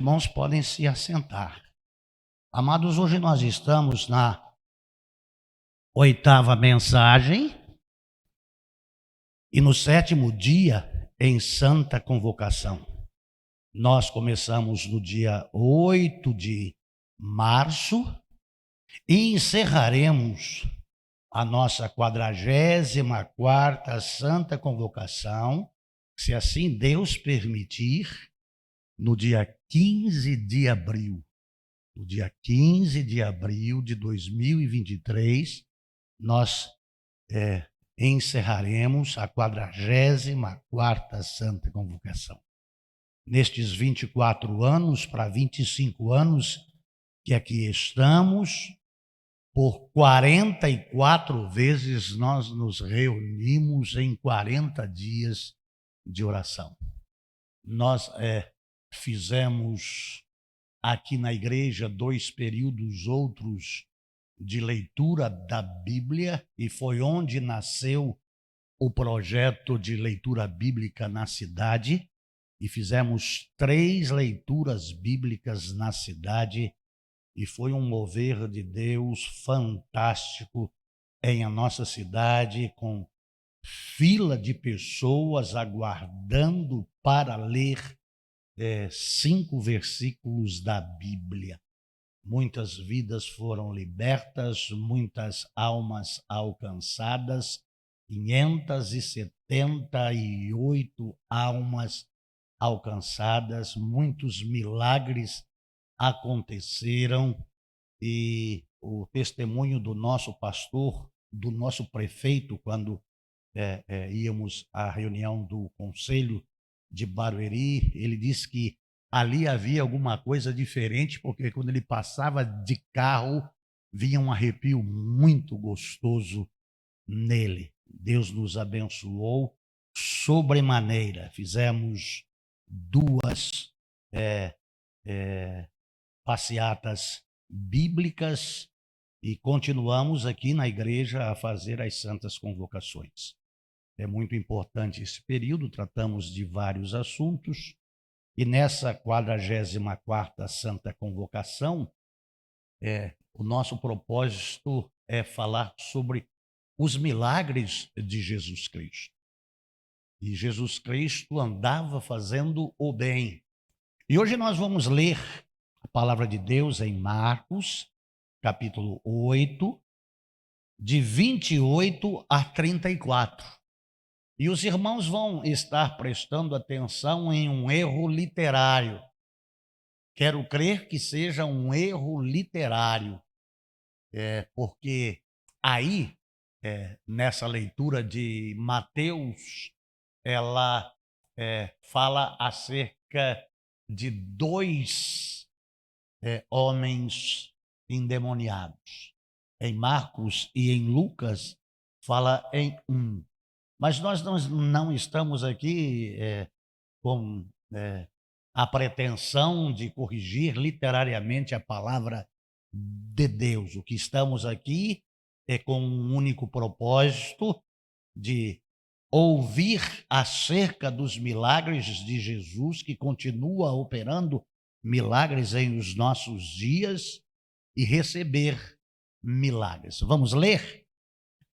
Irmãos, podem se assentar. Amados, hoje nós estamos na 8ª mensagem e no 7º dia em Santa Convocação. Nós começamos no dia 8 de março e encerraremos a nossa 44ª Santa Convocação, se assim Deus permitir, no dia 15 de abril. No dia 15 de abril de 2023, nós encerraremos a 44ª Santa Convocação. Nestes 24 anos para 25 anos que aqui estamos, por 44 vezes nós nos reunimos em 40 dias de oração. Nós fizemos aqui na igreja 2 períodos outros de leitura da Bíblia e foi onde nasceu o projeto de leitura bíblica na cidade e fizemos 3 leituras bíblicas na cidade e foi um mover de Deus fantástico em a nossa cidade, com fila de pessoas aguardando para ler 5 versículos da Bíblia. Muitas vidas foram libertas, muitas almas alcançadas, 578 almas alcançadas, muitos milagres aconteceram e o testemunho do nosso pastor, do nosso prefeito, quando íamos à reunião do conselho de Barueri, ele disse que ali havia alguma coisa diferente, porque quando ele passava de carro, vinha um arrepio muito gostoso nele. Deus nos abençoou sobremaneira. Fizemos 2 passeatas bíblicas e continuamos aqui na igreja a fazer as santas convocações. É muito importante esse período, tratamos de vários assuntos e nessa 44ª Santa Convocação, o nosso propósito é falar sobre os milagres de Jesus Cristo. E Jesus Cristo andava fazendo o bem. E hoje nós vamos ler a palavra de Deus em Marcos, capítulo 8, de 28 a 34. E os irmãos vão estar prestando atenção em um erro literário. Quero crer que seja um erro literário, porque aí, nessa leitura de Mateus, ela fala acerca de 2 homens endemoniados. Em Marcos e em Lucas, fala em 1. Mas nós não estamos aqui com a pretensão de corrigir literariamente a palavra de Deus. O que estamos aqui é com um único propósito de ouvir acerca dos milagres de Jesus, que continua operando milagres em os nossos dias, e receber milagres. Vamos ler?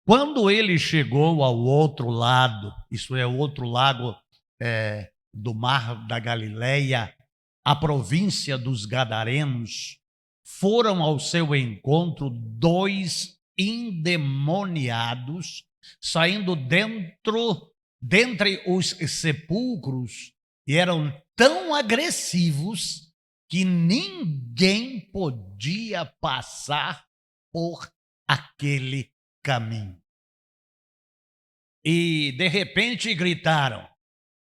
Quando ele chegou ao outro lado, isso é, o outro lago do mar da Galileia, a província dos Gadarenos, foram ao seu encontro 2 endemoniados, saindo dentre os sepulcros, e eram tão agressivos que ninguém podia passar por aquele caminho. E de repente gritaram: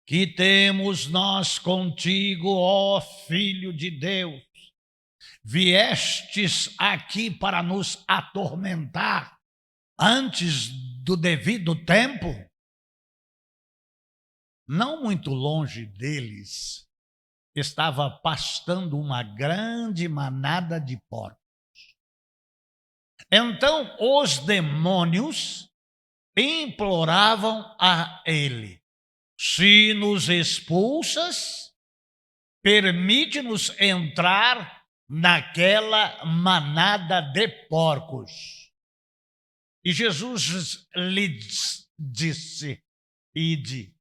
que temos nós contigo, ó Filho de Deus? Viestes aqui para nos atormentar antes do devido tempo? Não muito longe deles estava pastando uma grande manada de porcos. Então os demônios imploravam a ele: se nos expulsas, permite-nos entrar naquela manada de porcos. E Jesus lhes disse: ide.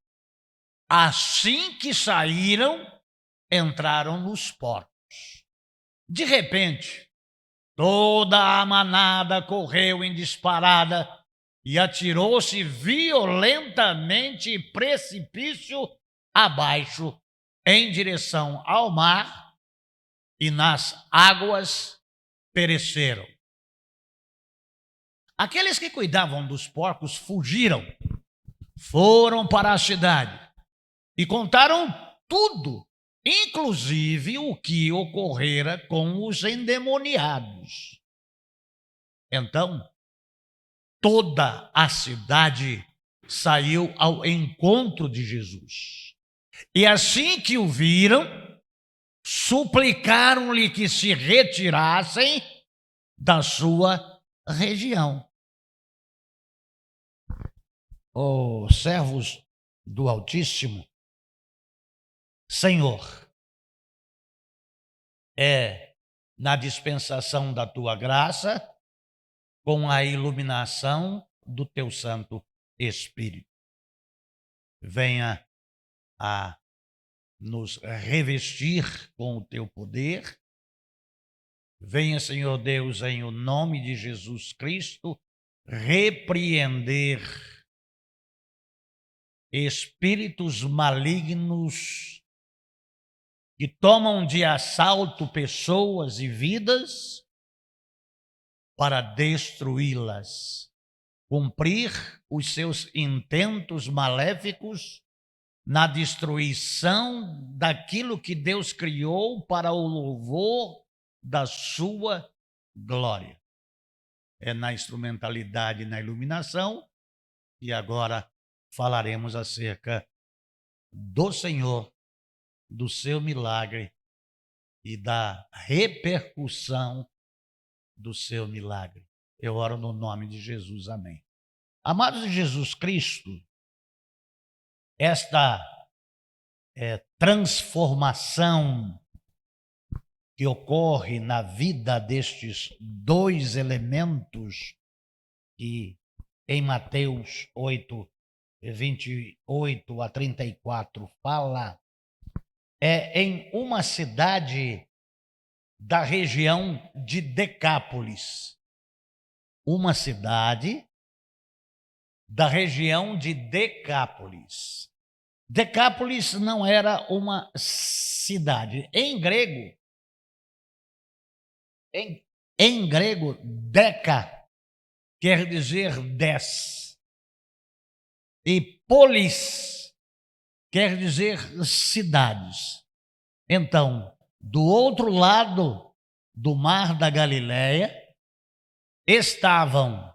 Assim que saíram, entraram nos porcos. De repente, toda a manada correu em disparada e atirou-se violentamente precipício abaixo, em direção ao mar, e nas águas pereceram. Aqueles que cuidavam dos porcos fugiram, foram para a cidade e contaram tudo, inclusive o que ocorrera com os endemoniados. Então, toda a cidade saiu ao encontro de Jesus. E assim que o viram, suplicaram-lhe que se retirassem da sua região. Os servos do Altíssimo, Senhor, é na dispensação da tua graça, com a iluminação do teu Santo Espírito. Venha a nos revestir com o teu poder. Venha, Senhor Deus, em o nome de Jesus Cristo, repreender espíritos malignos que tomam de assalto pessoas e vidas para destruí-las, cumprir os seus intentos maléficos na destruição daquilo que Deus criou para o louvor da sua glória. É na instrumentalidade e na iluminação, e agora falaremos acerca do Senhor, do seu milagre e da repercussão do seu milagre. Eu oro no nome de Jesus, amém. Amados de Jesus Cristo, esta transformação que ocorre na vida destes dois elementos que em Mateus 8, 28 a 34 fala, é em uma cidade da região de Decápolis. Uma cidade da região de Decápolis. Decápolis não era uma cidade. Em grego, deca quer dizer 10. E polis quer dizer cidades. Então, do outro lado do Mar da Galileia, estavam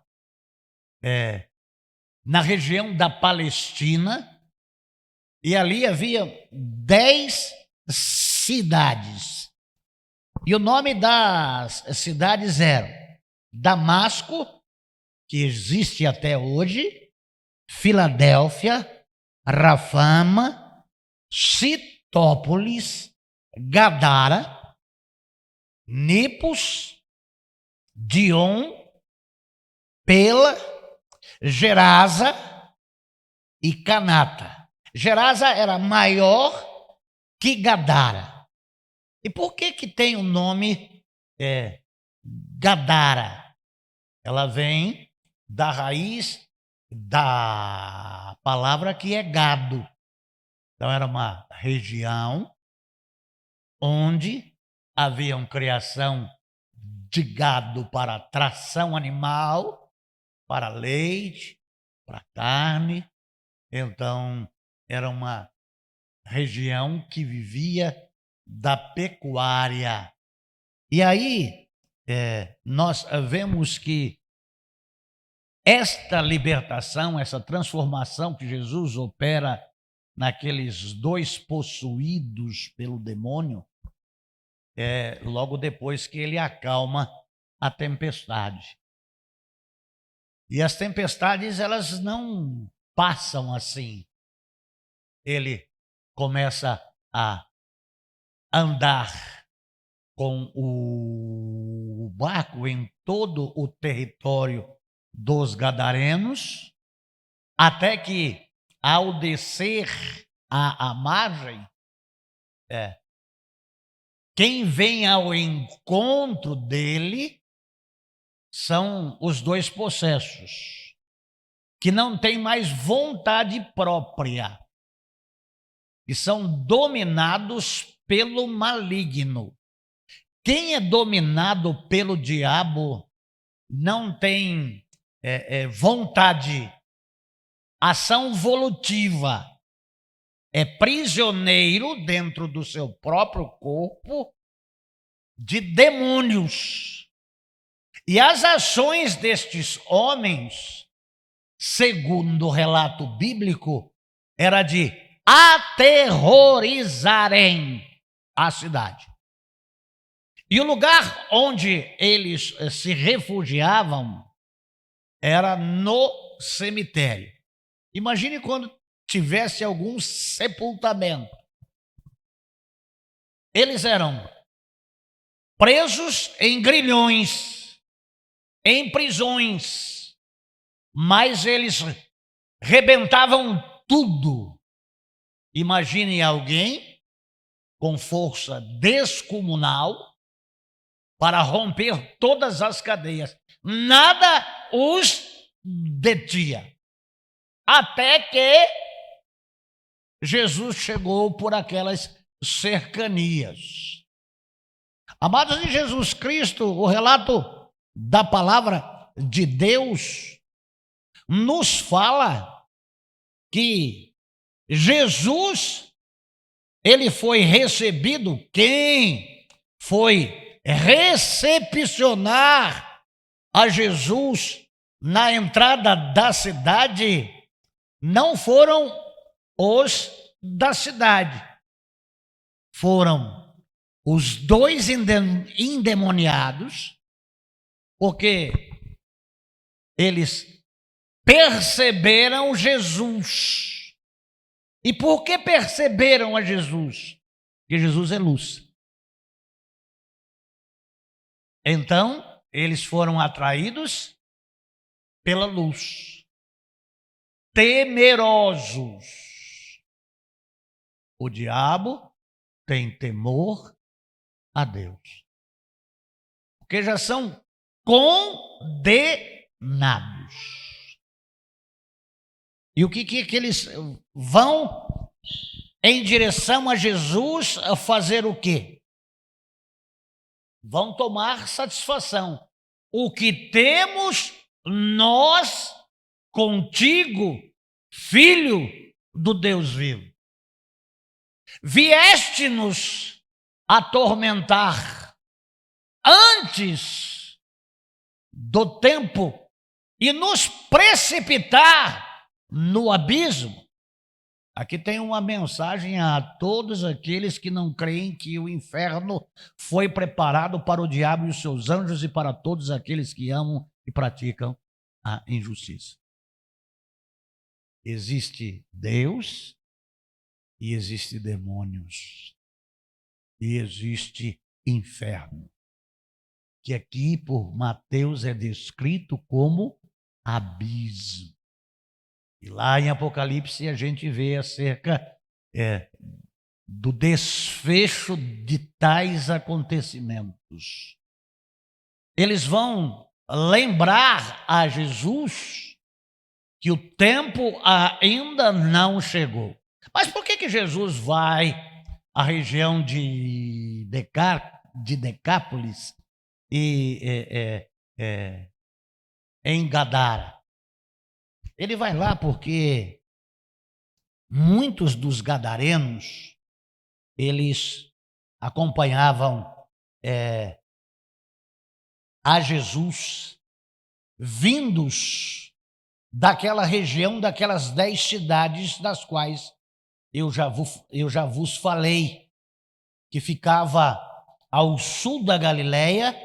na região da Palestina, e ali havia 10 cidades. E o nome das cidades eram Damasco, que existe até hoje, Filadélfia, Rafama, Citópolis, Gadara, Nipos, Dion, Pela, Gerasa e Canata. Gerasa era maior que Gadara. E por que tem o nome Gadara? Ela vem da raiz da palavra que é gado. Então era uma região onde havia uma criação de gado para tração animal, para leite, para carne. Então era uma região que vivia da pecuária. E aí nós vemos que esta libertação, essa transformação que Jesus opera naqueles dois possuídos pelo demônio, logo depois que ele acalma a tempestade. E as tempestades, elas não passam assim. Ele começa a andar com o barco em todo o território dos gadarenos, até que, ao descer à margem, quem vem ao encontro dele são os dois possessos, que não têm mais vontade própria, e são dominados pelo maligno. Quem é dominado pelo diabo não tem vontade, ação volutiva, é prisioneiro dentro do seu próprio corpo de demônios. E as ações destes homens, segundo o relato bíblico, era de aterrorizarem a cidade. E o lugar onde eles se refugiavam era no cemitério. Imagine quando tivesse algum sepultamento. Eles eram presos em grilhões, em prisões, mas eles rebentavam tudo. Imagine alguém com força descomunal para romper todas as cadeias. Nada os detinha. Até que Jesus chegou por aquelas cercanias. Amados de Jesus Cristo, o relato da palavra de Deus nos fala que Jesus, ele foi recebido, quem foi recepcionar a Jesus na entrada da cidade, não foram os da cidade, foram os dois endemoniados, porque eles perceberam Jesus. E por que perceberam a Jesus? Porque Jesus é luz. Então, eles foram atraídos pela luz, temerosos. O diabo tem temor a Deus, porque já são condenados. E o que eles vão em direção a Jesus a fazer o quê? Vão tomar satisfação. O que temos nós contigo, filho do Deus vivo? Vieste-nos atormentar antes do tempo e nos precipitar no abismo. Aqui tem uma mensagem a todos aqueles que não creem que o inferno foi preparado para o diabo e os seus anjos e para todos aqueles que amam e praticam a injustiça. Existe Deus e existe demônios e existe inferno, que aqui por Mateus é descrito como abismo. E lá em Apocalipse a gente vê acerca do desfecho de tais acontecimentos. Eles vão lembrar a Jesus que o tempo ainda não chegou. Mas por que Jesus vai à região de Decápolis e em Gadara? Ele vai lá porque muitos dos gadarenos, eles acompanhavam a Jesus, vindos daquela região, daquelas 10 cidades das quais eu já vos falei, que ficava ao sul da Galileia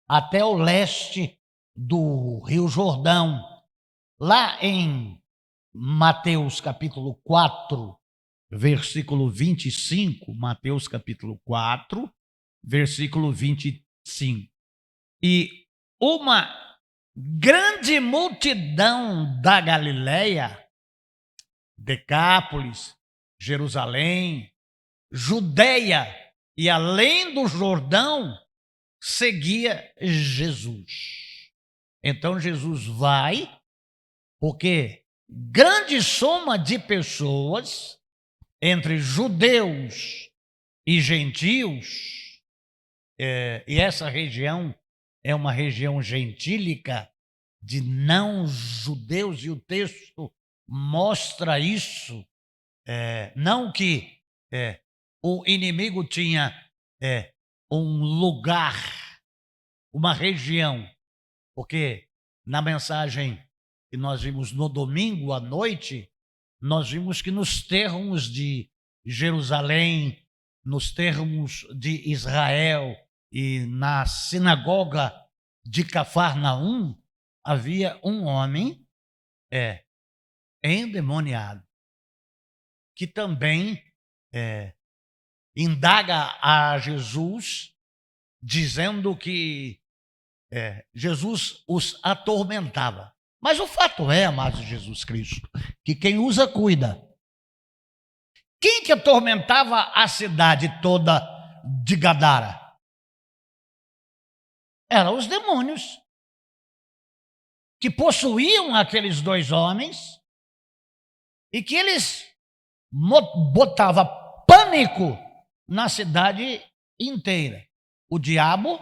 até o leste do Rio Jordão. Lá em Mateus capítulo 4, versículo 25, Mateus capítulo 4, versículo 25. E uma grande multidão da Galileia, Decápolis, Jerusalém, Judeia e além do Jordão, seguia Jesus. Então Jesus vai, porque grande soma de pessoas, entre judeus e gentios, e essa região é uma região gentílica de não judeus, e o texto mostra isso, não que o inimigo tinha um lugar, uma região, porque na mensagem que nós vimos no domingo à noite, nós vimos que nos termos de Jerusalém, nos termos de Israel e na sinagoga de Cafarnaum, havia um homem endemoniado, que também indaga a Jesus, dizendo que Jesus os atormentava. Mas o fato é, amados de Jesus Cristo, que quem usa, cuida. Quem que atormentava a cidade toda de Gadara? Eram os demônios que possuíam aqueles dois homens e que eles botavam pânico na cidade inteira. O diabo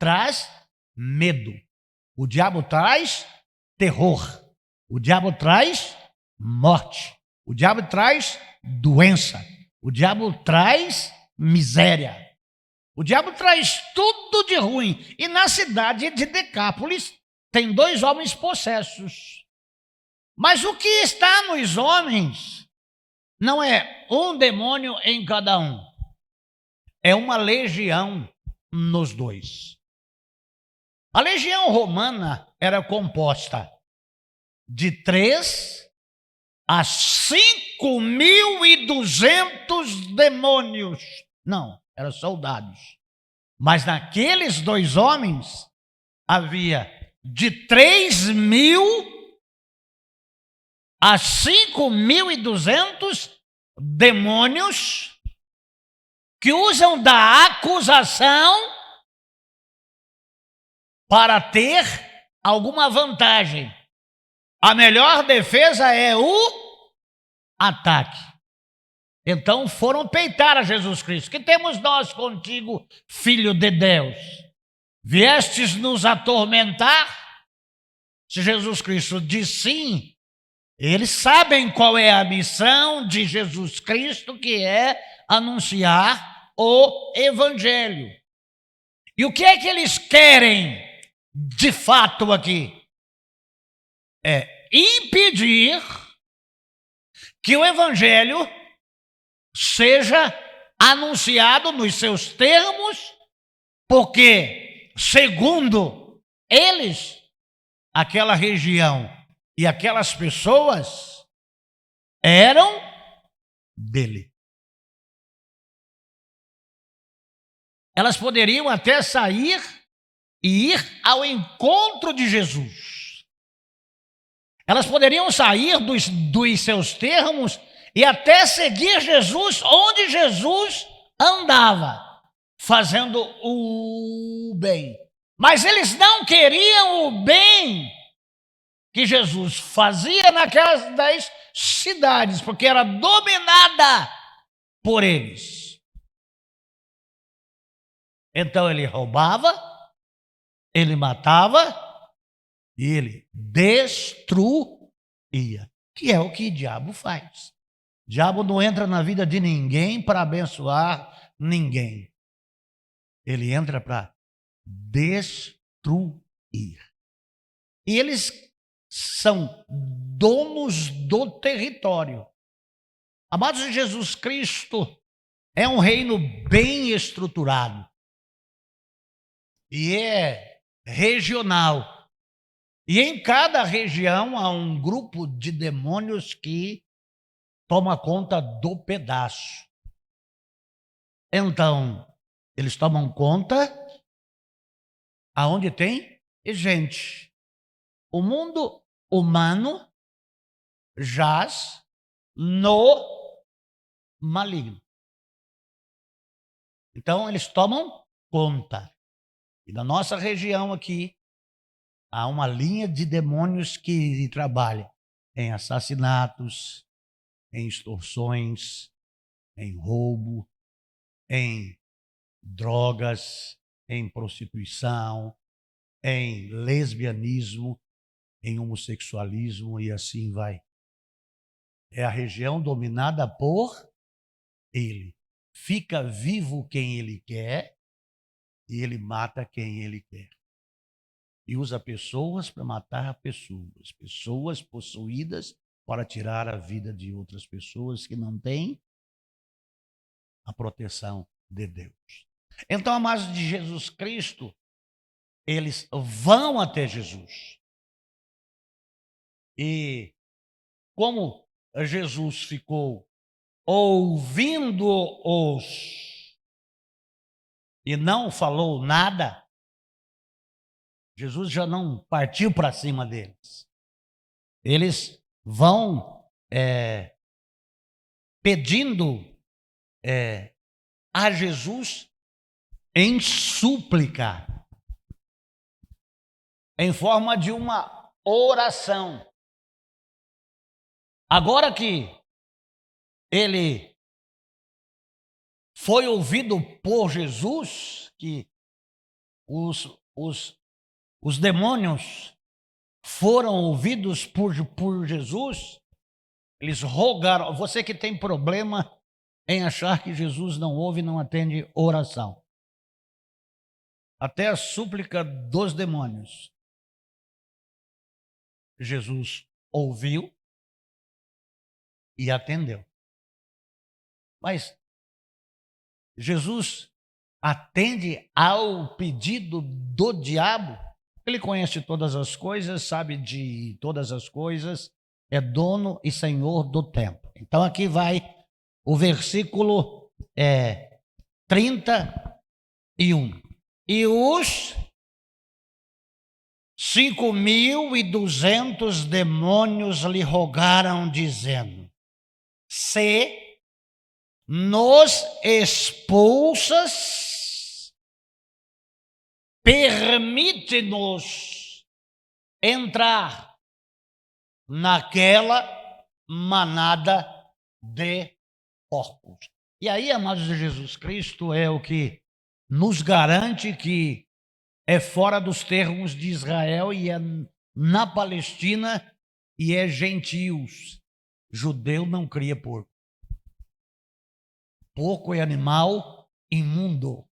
traz medo. O diabo traz terror. O diabo traz morte. O diabo traz doença. O diabo traz miséria. O diabo traz tudo de ruim. E na cidade de Decápolis tem dois homens possessos. Mas o que está nos homens não é um demônio em cada um. É uma legião nos dois. A legião romana era composta de 3 a 5.200 demônios. Não, eram soldados. Mas naqueles dois homens havia de 3.000 a 5.200 demônios que usam da acusação para ter alguma vantagem. A melhor defesa é o ataque. Então foram peitar a Jesus Cristo. Que temos nós contigo, filho de Deus? Viestes nos atormentar? Se Jesus Cristo diz sim, eles sabem qual é a missão de Jesus Cristo, que é anunciar o Evangelho. E o que é que eles querem de fato aqui? É impedir que o Evangelho seja anunciado nos seus termos, porque, segundo eles, aquela região e aquelas pessoas eram dele. Elas poderiam até sair e ir ao encontro de Jesus. Elas poderiam sair dos seus termos e até seguir Jesus onde Jesus andava, fazendo o bem. Mas eles não queriam o bem que Jesus fazia naquelas 10 cidades, porque era dominada por eles. Então ele roubava, ele matava e ele destruía, que é o que o diabo faz. O diabo não entra na vida de ninguém para abençoar ninguém. Ele entra para destruir. E eles são donos do território. Amados de Jesus Cristo, é um reino bem estruturado. E é regional. E em cada região há um grupo de demônios que toma conta do pedaço. Então, eles tomam conta aonde tem gente. O mundo humano jaz no maligno. Então, eles tomam conta. E na nossa região aqui, há uma linha de demônios que trabalha em assassinatos, em extorsões, em roubo, em drogas, em prostituição, em lesbianismo, em homossexualismo e assim vai. É a região dominada por ele. Fica vivo quem ele quer e ele mata quem ele quer. E usa pessoas para matar pessoas, pessoas possuídas para tirar a vida de outras pessoas que não têm a proteção de Deus. Então, amados de Jesus Cristo, eles vão até Jesus. E como Jesus ficou ouvindo-os e não falou nada, Jesus já não partiu para cima deles. Eles vão pedindo a Jesus em súplica, em forma de uma oração. Agora que ele foi ouvido por Jesus, que os demônios foram ouvidos por Jesus, eles rogaram. Você que tem problema em achar que Jesus não ouve e não atende oração, até a súplica dos demônios, Jesus ouviu e atendeu. Mas Jesus atende ao pedido do diabo. Ele conhece todas as coisas, sabe de todas as coisas, é dono e senhor do tempo. Então aqui vai o versículo 31. E os 5.200 demônios lhe rogaram, dizendo: se nos expulsas, permite-nos entrar naquela manada de porcos. E aí, amados de Jesus Cristo, é o que nos garante que é fora dos termos de Israel e é na Palestina e é gentios. Judeu não cria porco. Porco é animal imundo.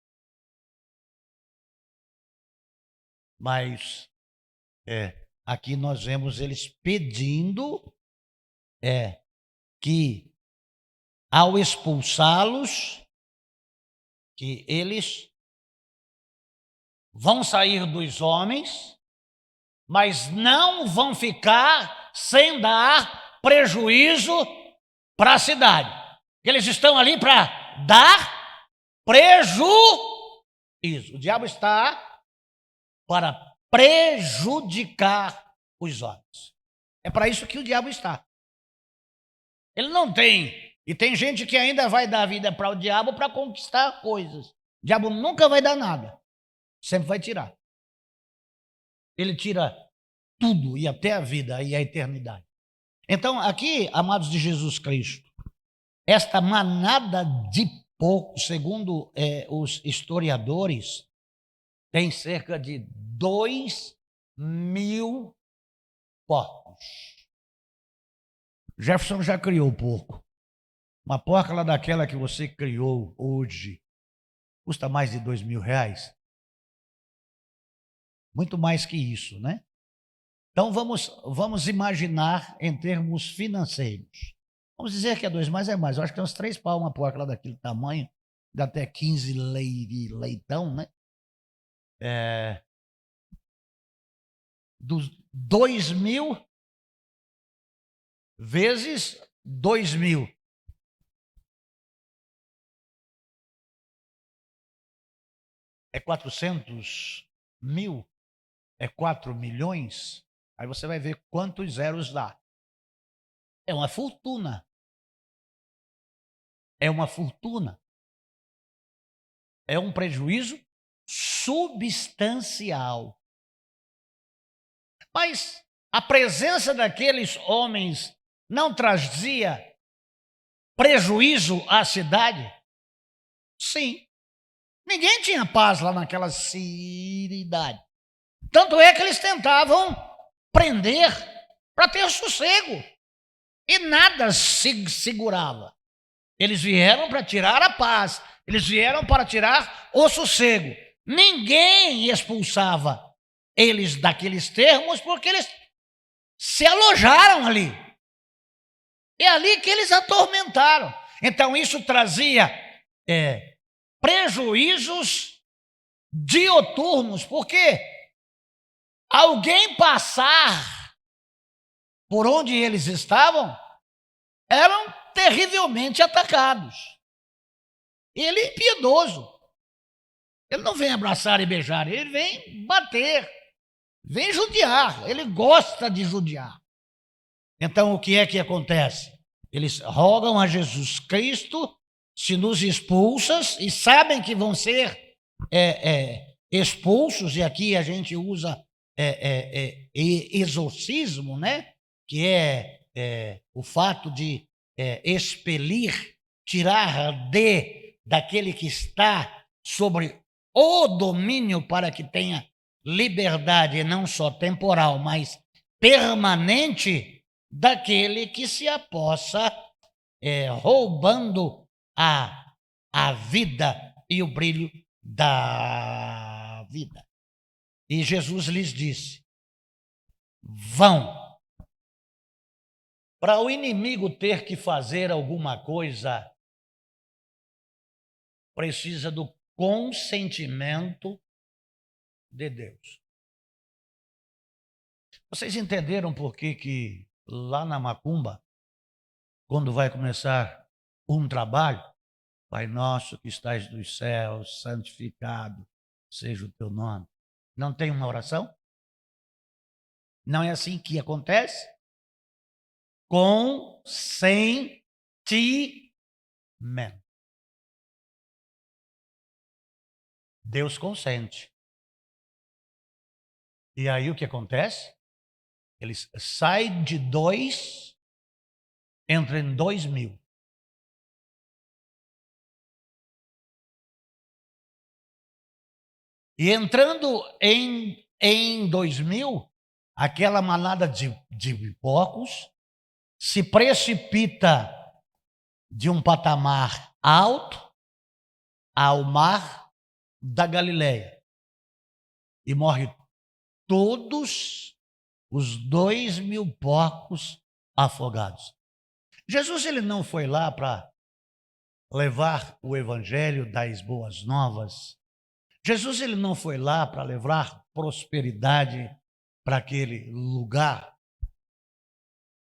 Mas aqui nós vemos eles pedindo que, ao expulsá-los, que eles vão sair dos homens, mas não vão ficar sem dar prejuízo para a cidade. Eles estão ali para dar prejuízo. O diabo está para prejudicar os homens. É para isso que o diabo está. Ele não tem. E tem gente que ainda vai dar vida para o diabo para conquistar coisas. O diabo nunca vai dar nada. Sempre vai tirar. Ele tira tudo, e até a vida e a eternidade. Então, aqui, amados de Jesus Cristo, esta manada de porcos, segundo os historiadores, tem cerca de 2.000 porcos. Jefferson já criou porco. Uma porca lá daquela que você criou hoje custa mais de R$2.000. Muito mais que isso, né? Então vamos imaginar em termos financeiros. Vamos dizer que é 2, mas é mais. Eu acho que tem uns 3 pau uma porca lá daquele tamanho, dá até 15 leitão, né? Dos 2.000 vezes 2.000. É 400.000? É 4 milhões? Aí você vai ver quantos zeros dá. É uma fortuna. É uma fortuna. É um prejuízo substancial. Mas a presença daqueles homens não trazia prejuízo à cidade? Sim. Ninguém tinha paz lá naquela cidade. Tanto é que eles tentavam prender para ter sossego. E nada se segurava. Eles vieram para tirar a paz. Eles vieram para tirar o sossego. Ninguém expulsava eles daqueles termos porque eles se alojaram ali. É ali que eles atormentaram. Então isso trazia prejuízos dioturnos, porque alguém passar por onde eles estavam eram terrivelmente atacados. Ele é impiedoso. Ele não vem abraçar e beijar, ele vem bater, vem judiar, ele gosta de judiar. Então, o que é que acontece? Eles rogam a Jesus Cristo, se nos expulsas, e sabem que vão ser expulsos, e aqui a gente usa exorcismo, né? Que é o fato de expelir, tirar daquele que está sobre o domínio para que tenha liberdade, não só temporal, mas permanente, daquele que se apossa roubando a vida e o brilho da vida. E Jesus lhes disse: vão. Para o inimigo ter que fazer alguma coisa, precisa do consentimento de Deus. Vocês entenderam por que lá na macumba, quando vai começar um trabalho, Pai nosso que estais nos céus, santificado seja o teu nome. Não tem uma oração? Não é assim que acontece? Consentimento. Deus consente. E aí o que acontece? Eles saem de 2, entram em 2.000. E entrando em 2.000, aquela manada de porcos se precipita de um patamar alto ao mar da Galileia. E morre todos os 2.000 porcos afogados. Jesus ele não foi lá para levar o evangelho das boas novas. Jesus ele não foi lá para levar prosperidade para aquele lugar.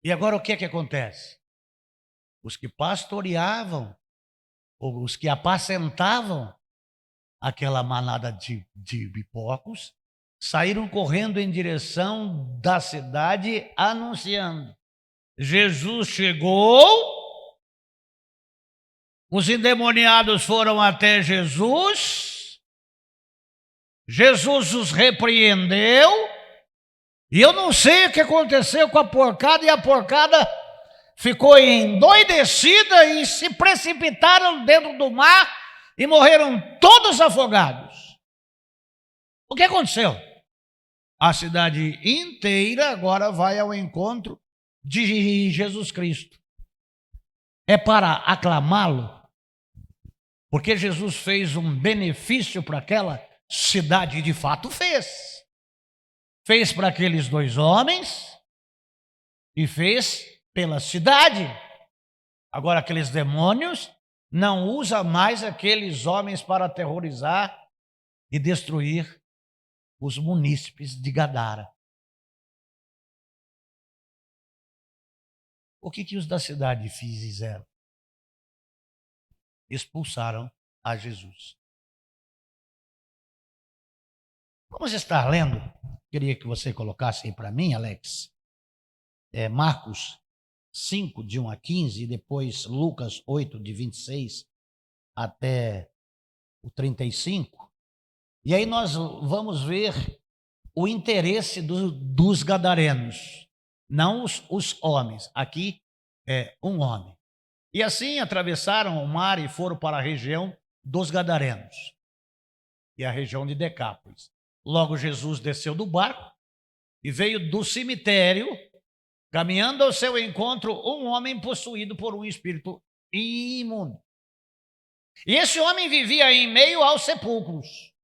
E agora o que é que acontece? Os que pastoreavam, ou os que apacentavam aquela manada de porcos, saíram correndo em direção da cidade, anunciando: Jesus chegou, os endemoniados foram até Jesus, Jesus os repreendeu, e eu não sei o que aconteceu com a porcada, e a porcada ficou endoidecida e se precipitaram dentro do mar e morreram todos afogados. O que aconteceu? A cidade inteira agora vai ao encontro de Jesus Cristo. É para aclamá-lo, porque Jesus fez um benefício para aquela cidade, de fato fez. Fez para aqueles 2 homens e fez pela cidade. Agora aqueles demônios não usam mais aqueles homens para aterrorizar e destruir os munícipes de Gadara. O que os da cidade fizeram? Expulsaram a Jesus. Vamos estar lendo, queria que você colocasse aí para mim, Alex, Marcos 5, de 1 a 15, e depois Lucas 8, de 26 até o 35. E aí nós vamos ver o interesse dos gadarenos, não os homens. Aqui é um homem. E assim atravessaram o mar e foram para a região dos gadarenos e a região de Decápolis. Logo Jesus desceu do barco e veio do cemitério, caminhando ao seu encontro um homem possuído por um espírito imundo. E esse homem vivia em meio aos sepulcros,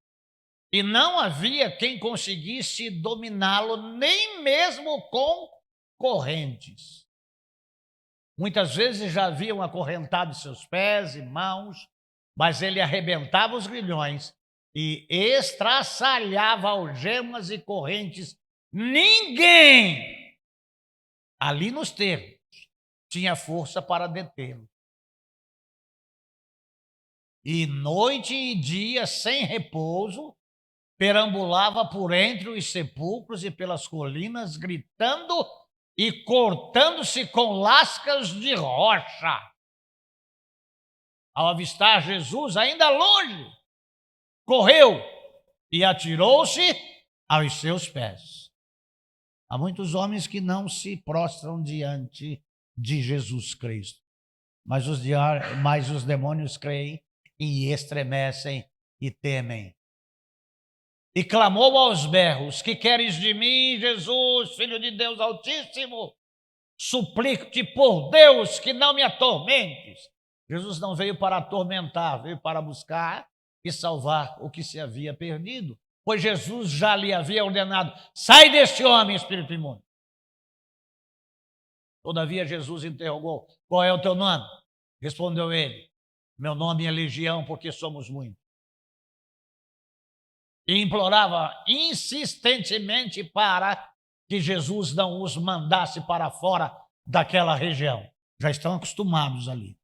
e não havia quem conseguisse dominá-lo, nem mesmo com correntes. Muitas vezes já haviam acorrentado seus pés e mãos, mas ele arrebentava os grilhões e estraçalhava algemas e correntes. Ninguém ali nos termos tinha força para detê-lo. E noite e dia, sem repouso, perambulava por entre os sepulcros e pelas colinas, gritando e cortando-se com lascas de rocha. Ao avistar Jesus, ainda longe, correu e atirou-se aos seus pés. Há muitos homens que não se prostram diante de Jesus Cristo, mas os demônios creem e estremecem e temem. E clamou aos berros: que queres de mim, Jesus, Filho de Deus Altíssimo? Suplico-te por Deus que não me atormentes. Jesus não veio para atormentar, veio para buscar e salvar o que se havia perdido, pois Jesus já lhe havia ordenado: sai deste homem, espírito imundo. Todavia Jesus interrogou: qual é o teu nome? Respondeu ele: meu nome é Legião, porque somos muitos. E implorava insistentemente para que Jesus não os mandasse para fora daquela região. Já estão acostumados ali,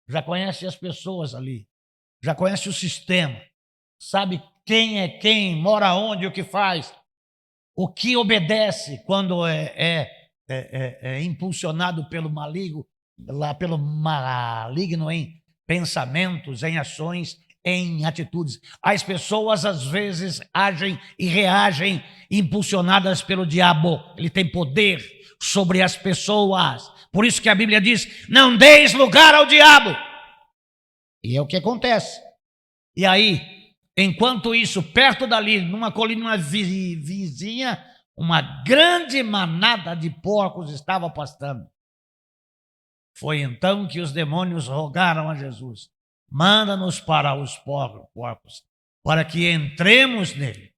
já conhecem as pessoas ali, já conhecem o sistema, sabe quem é quem, mora onde, o que faz, o que obedece quando é impulsionado pelo maligno, em pensamentos, em ações, em atitudes. As pessoas às vezes agem e reagem impulsionadas pelo diabo. Ele tem poder sobre as pessoas. Por isso que a Bíblia diz: não deis lugar ao diabo. E é o que acontece. E aí, enquanto isso, perto dali, numa colina vizinha, uma grande manada de porcos estava pastando. Foi então que os demônios rogaram a Jesus: manda-nos para os porcos, para que entremos nele.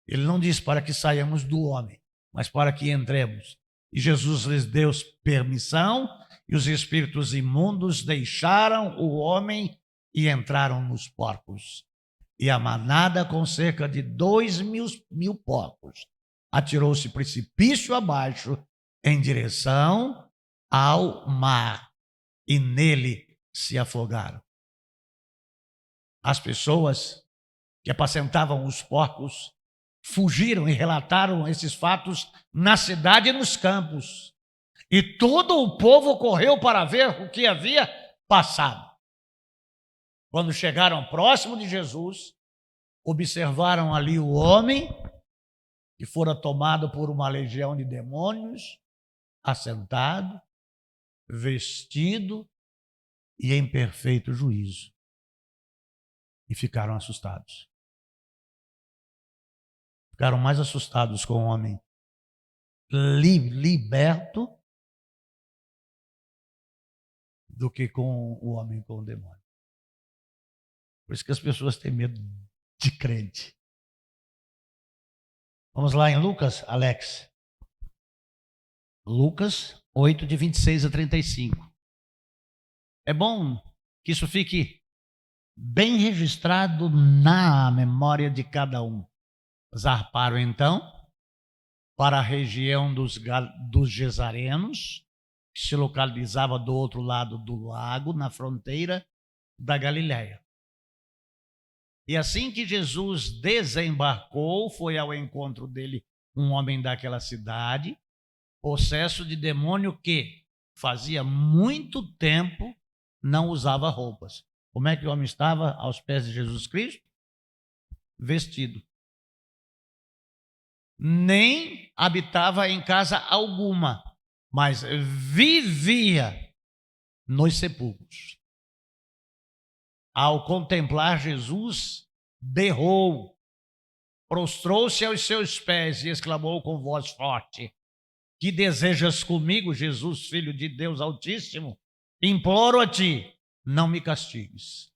Ele não diz para que saiamos do homem, mas para que entremos. E Jesus lhes deu permissão, e os espíritos imundos deixaram o homem e entraram nos porcos. E a manada, com cerca de 2.000 porcos, atirou-se precipício abaixo em direção ao mar, e nele se afogaram. As pessoas que apacentavam os porcos fugiram e relataram esses fatos na cidade e nos campos. E todo o povo correu para ver o que havia passado. Quando chegaram próximo de Jesus, observaram ali o homem que fora tomado por uma legião de demônios, assentado, vestido e em perfeito juízo. E ficaram assustados. Ficaram mais assustados com o homem liberto do que com o homem com o demônio. Por isso que as pessoas têm medo de crente. Vamos lá em Lucas, Alex. Lucas 8, de 26 a 35. É bom que isso fique bem registrado na memória de cada um. Zarparam então para a região dos Gesarenos que se localizava do outro lado do lago, na fronteira da Galiléia. E assim que Jesus desembarcou, foi ao encontro dele um homem daquela cidade, possesso de demônio que fazia muito tempo não usava roupas. Como é que o homem estava aos pés de Jesus Cristo? Vestido. Nem habitava em casa alguma, mas vivia nos sepulcros. Ao contemplar Jesus, berrou, prostrou-se aos seus pés e exclamou com voz forte: que desejas comigo, Jesus, Filho de Deus Altíssimo? Imploro a ti, não me castigues.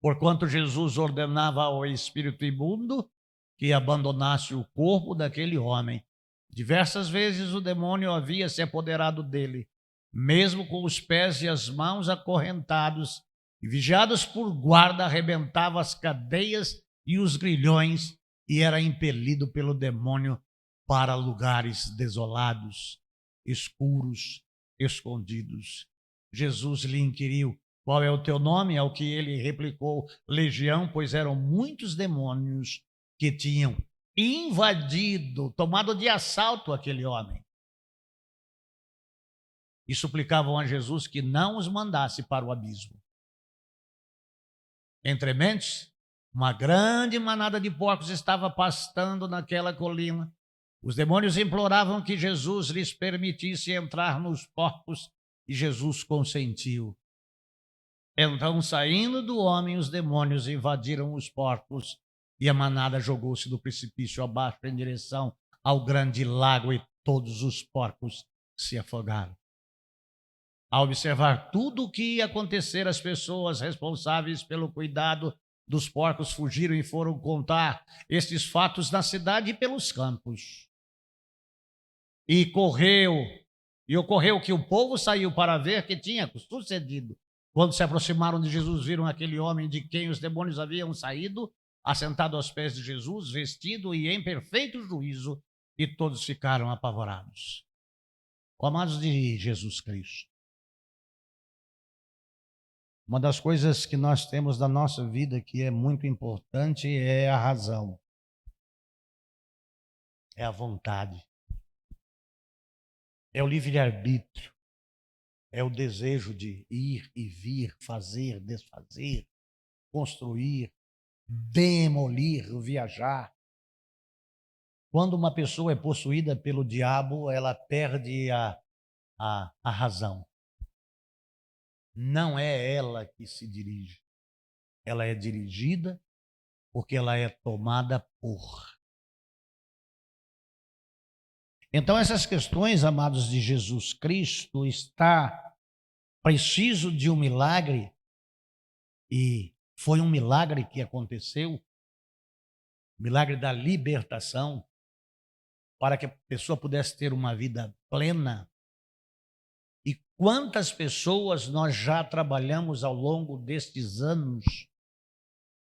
Porquanto Jesus ordenava ao espírito imundo que abandonasse o corpo daquele homem. Diversas vezes o demônio havia se apoderado dele, mesmo com os pés e as mãos acorrentados, e vigiados por guarda, arrebentava as cadeias e os grilhões, e era impelido pelo demônio para lugares desolados, escuros, escondidos. Jesus lhe inquiriu: qual é o teu nome? Ao que ele replicou: Legião, pois eram muitos demônios que tinham invadido, tomado de assalto aquele homem. E suplicavam a Jesus que não os mandasse para o abismo. Entre mentes, uma grande manada de porcos estava pastando naquela colina. Os demônios imploravam que Jesus lhes permitisse entrar nos porcos e Jesus consentiu. Então, saindo do homem, os demônios invadiram os porcos e a manada jogou-se do precipício abaixo em direção ao grande lago e todos os porcos se afogaram. Ao observar tudo o que ia acontecer, as pessoas responsáveis pelo cuidado dos porcos fugiram e foram contar estes fatos na cidade e pelos campos. E ocorreu que o povo saiu para ver o que tinha sucedido. Quando se aproximaram de Jesus, viram aquele homem de quem os demônios haviam saído, assentado aos pés de Jesus, vestido e em perfeito juízo, e todos ficaram apavorados. Amados de Jesus Cristo, uma das coisas que nós temos da nossa vida que é muito importante é a razão, é a vontade, é o livre-arbítrio, é o desejo de ir e vir, fazer, desfazer, construir, demolir, viajar. Quando uma pessoa é possuída pelo diabo, ela perde a razão. Não é ela que se dirige. Ela é dirigida porque ela é tomada por. Então, essas questões, amados de Jesus Cristo, está preciso de um milagre, e foi um milagre que aconteceu, milagre da libertação, para que a pessoa pudesse ter uma vida plena. E quantas pessoas nós já trabalhamos ao longo destes anos,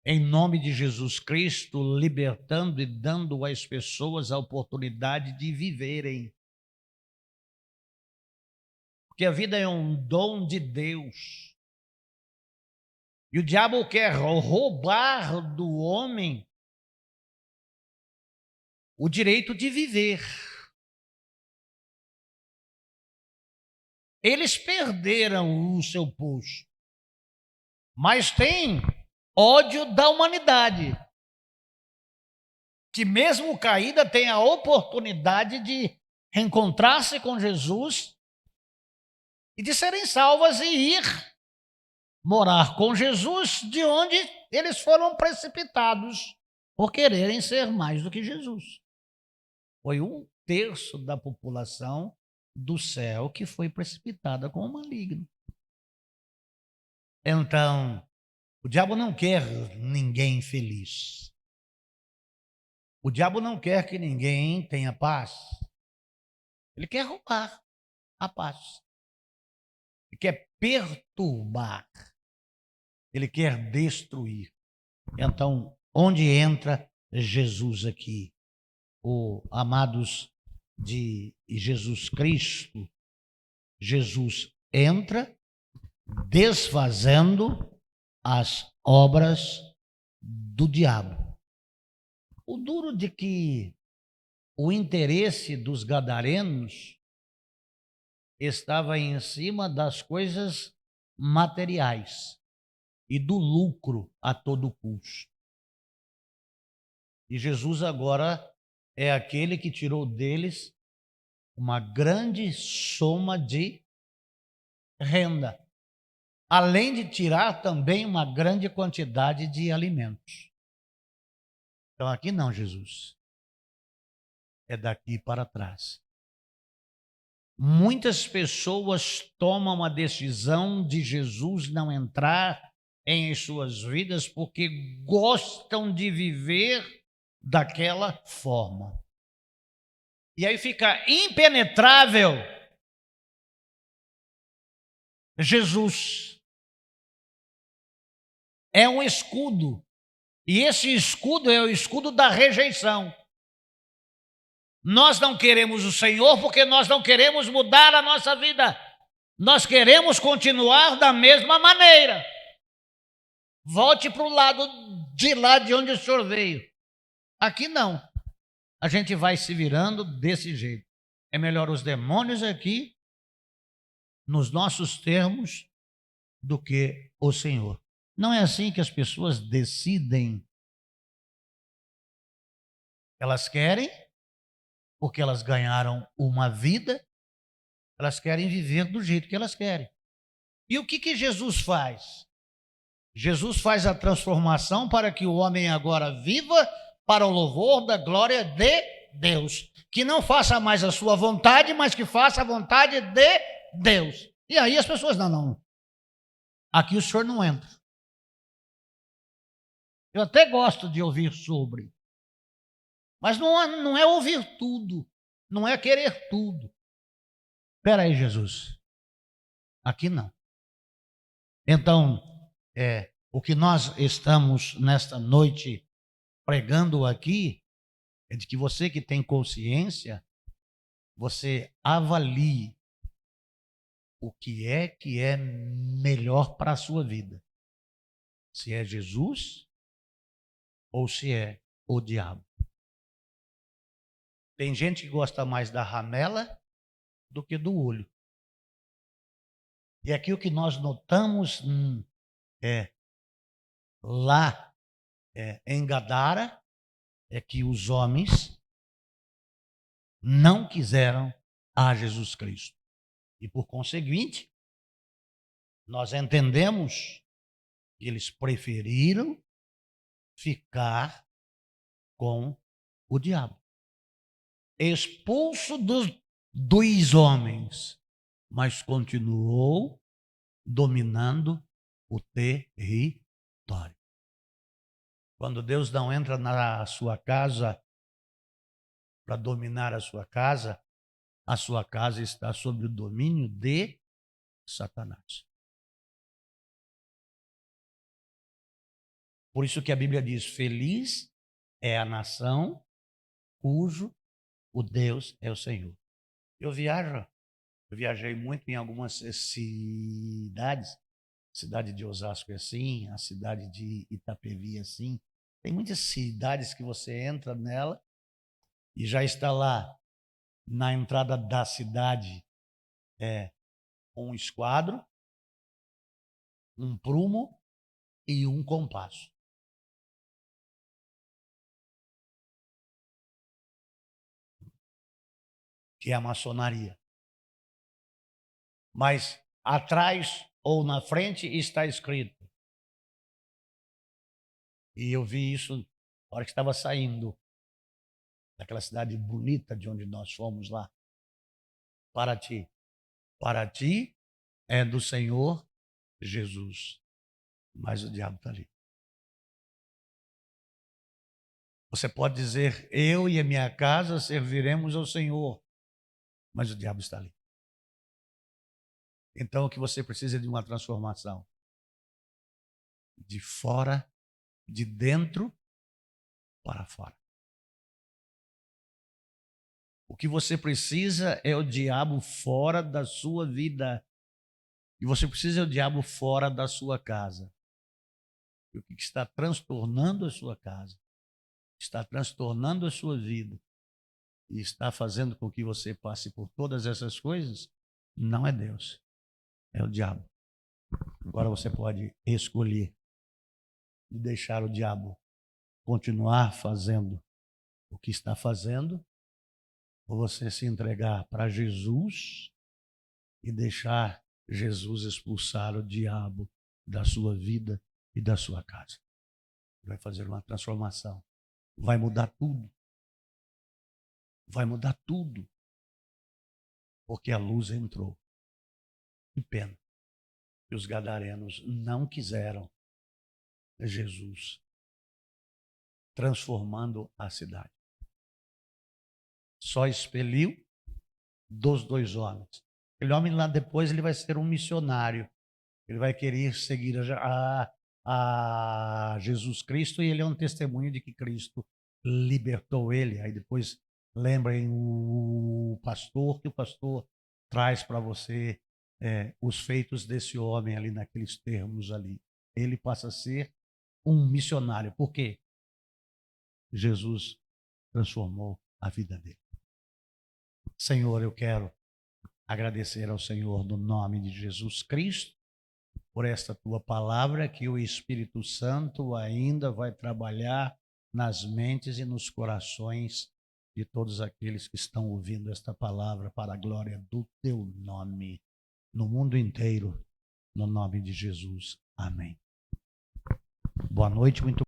em nome de Jesus Cristo, libertando e dando às pessoas a oportunidade de viverem. Porque a vida é um dom de Deus. E o diabo quer roubar do homem o direito de viver. Eles perderam o seu posto, mas tem ódio da humanidade, que mesmo caída tem a oportunidade de reencontrar-se com Jesus e de serem salvas e ir morar com Jesus, de onde eles foram precipitados por quererem ser mais do que Jesus. Foi 1/3 da população do céu que foi precipitada com o maligno. Então, o diabo não quer ninguém feliz. O diabo não quer que ninguém tenha paz. Ele quer roubar a paz. Ele quer perturbar. Ele quer destruir. Então, onde entra Jesus aqui? Amados de Jesus Cristo, Jesus entra desfazendo as obras do diabo. O duro de que o interesse dos gadarenos estava em cima das coisas materiais e do lucro a todo custo. E Jesus agora é aquele que tirou deles uma grande soma de renda, além de tirar também uma grande quantidade de alimentos. Então aqui não, Jesus. É daqui para trás. Muitas pessoas tomam a decisão de Jesus não entrar em suas vidas porque gostam de viver daquela forma. E aí fica impenetrável Jesus. É um escudo. E esse escudo é o escudo da rejeição. Nós não queremos o Senhor porque nós não queremos mudar a nossa vida. Nós queremos continuar da mesma maneira. Volte para o lado de lá de onde o senhor veio. Aqui não. A gente vai se virando desse jeito. É melhor os demônios aqui, nos nossos termos, do que o Senhor. Não é assim que as pessoas decidem. Elas querem, porque elas ganharam uma vida, elas querem viver do jeito que elas querem. E o que Jesus faz? Jesus faz a transformação para que o homem agora viva para o louvor da glória de Deus. Que não faça mais a sua vontade, mas que faça a vontade de Deus. E aí as pessoas, não. Aqui o senhor não entra. Eu até gosto de ouvir sobre. Mas não é ouvir tudo. Não é querer tudo. Espera aí, Jesus. Aqui não. Então, o que nós estamos nesta noite pregando aqui é de que você que tem consciência, você avalie o que é melhor para a sua vida. Se é Jesus ou se é o diabo. Tem gente que gosta mais da ramela do que do olho. E aqui o que nós notamos lá em Gadara é que os homens não quiseram a Jesus Cristo. E por conseguinte, nós entendemos que eles preferiram ficar com o diabo. Expulso dos homens, mas continuou dominando o território. Quando Deus não entra na sua casa para dominar a sua casa está sob o domínio de Satanás. Por isso que a Bíblia diz: feliz é a nação cujo o Deus é o Senhor. Eu viajei muito em algumas cidades. A cidade de Osasco é assim, a cidade de Itapevi é assim. Tem muitas cidades que você entra nela e já está lá na entrada da cidade um esquadro, um prumo e um compasso. Que é a maçonaria. Mas atrás ou na frente está escrito. E eu vi isso na hora que estava saindo daquela cidade bonita de onde nós fomos lá. Para ti é do Senhor Jesus. Mas o diabo está ali. Você pode dizer: eu e a minha casa serviremos ao Senhor. Mas o diabo está ali. Então o que você precisa é de uma transformação. De fora, de dentro para fora. O que você precisa é o diabo fora da sua vida. E você precisa é o diabo fora da sua casa. E o que está transtornando a sua casa, está transtornando a sua vida e está fazendo com que você passe por todas essas coisas, não é Deus, é o diabo. Agora você pode escolher e deixar o diabo continuar fazendo o que está fazendo, ou você se entregar para Jesus e deixar Jesus expulsar o diabo da sua vida e da sua casa. Vai fazer uma transformação. Vai mudar tudo. Vai mudar tudo. Porque a luz entrou. Que pena que os gadarenos não quiseram Jesus transformando a cidade. Só expeliu dos 2 homens. Aquele homem lá depois ele vai ser um missionário. Ele vai querer seguir a Jesus Cristo e ele é um testemunho de que Cristo libertou ele. Aí depois lembrem o pastor, que o pastor traz para você os feitos desse homem ali naqueles termos ali. Ele passa a ser um missionário. Por quê? Jesus transformou a vida dele. Senhor, eu quero agradecer ao Senhor no nome de Jesus Cristo por esta tua palavra, que o Espírito Santo ainda vai trabalhar nas mentes e nos corações de todos aqueles que estão ouvindo esta palavra para a glória do teu nome, no mundo inteiro, no nome de Jesus. Amém. Boa noite, muito